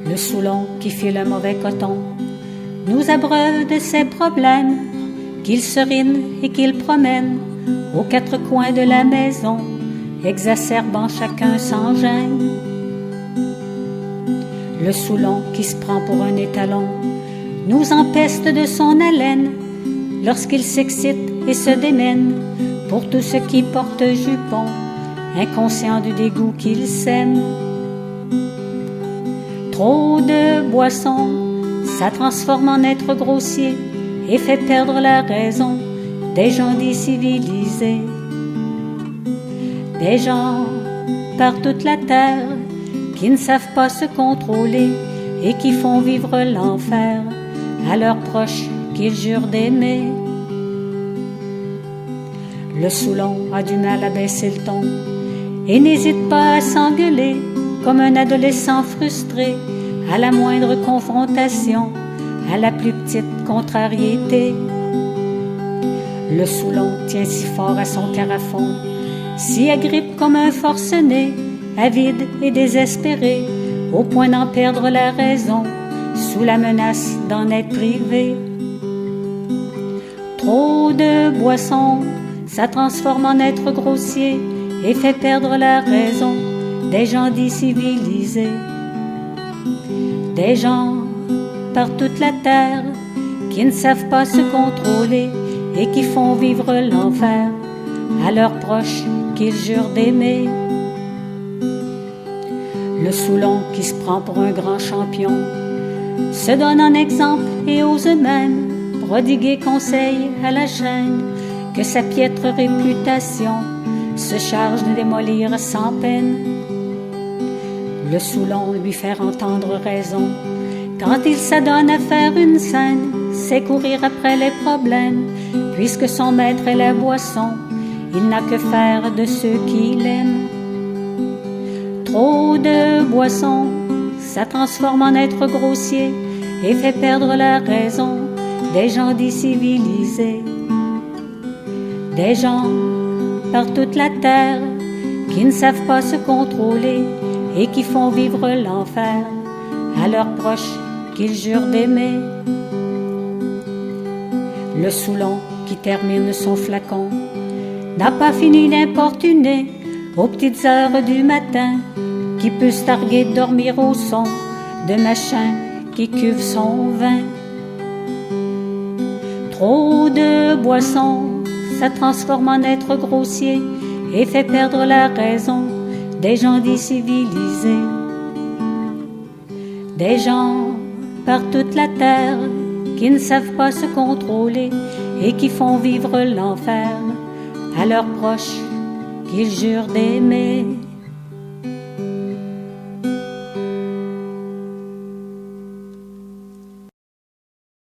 Le Soulon qui file un mauvais coton nous abreuve de ses problèmes, qu'il serine et qu'il promène aux quatre coins de la maison, exacerbant chacun sans gêne. Le Soulon qui se prend pour un étalon nous empeste de son haleine lorsqu'il s'excite et se démène pour tout ce qui porte jupon, inconscient du dégoût qu'il sème. Trop de boissons, ça transforme en être grossier et fait perdre la raison des gens décivilisés. Des gens par toute la terre qui ne savent pas se contrôler et qui font vivre l'enfer à leurs proches qu'ils jurent d'aimer. Le Soulon a du mal à baisser le ton et n'hésite pas à s'engueuler comme un adolescent frustré à la moindre confrontation, à la plus petite contrariété. Le Soulon tient si fort à son carafon, s'y agrippe comme un forcené, avide et désespéré, au point d'en perdre la raison, sous la menace d'en être privé. Trop de boissons, ça transforme en être grossier et fait perdre la raison des gens décivilisés. Des gens par toute la terre qui ne savent pas se contrôler et qui font vivre l'enfer à leurs proches qu'ils jurent d'aimer. Le Soulon qui se prend pour un grand champion se donne en exemple et ose même prodiguer conseil à la chaîne que sa piètre réputation se charge de démolir sans peine. Le Soulon lui faire entendre raison quand il s'adonne à faire une scène, c'est courir après les problèmes, puisque son maître est la boisson, il n'a que faire de ceux qu'il aime. Trop de boissons, ça transforme en être grossier et fait perdre la raison des gens décivilisés. Des gens par toute la terre qui ne savent pas se contrôler et qui font vivre l'enfer à leurs proches qu'ils jurent d'aimer. Le Soulon qui termine son flacon n'a pas fini d'importuner aux petites heures du matin, qui peut se targuer de dormir au son de machin qui cuve son vin. Trop de boissons, ça transforme en être grossier et fait perdre la raison des gens décivilisés. Des gens par toute la terre qui ne savent pas se contrôler et qui font vivre l'enfer à leurs proches qu'ils jurent d'aimer.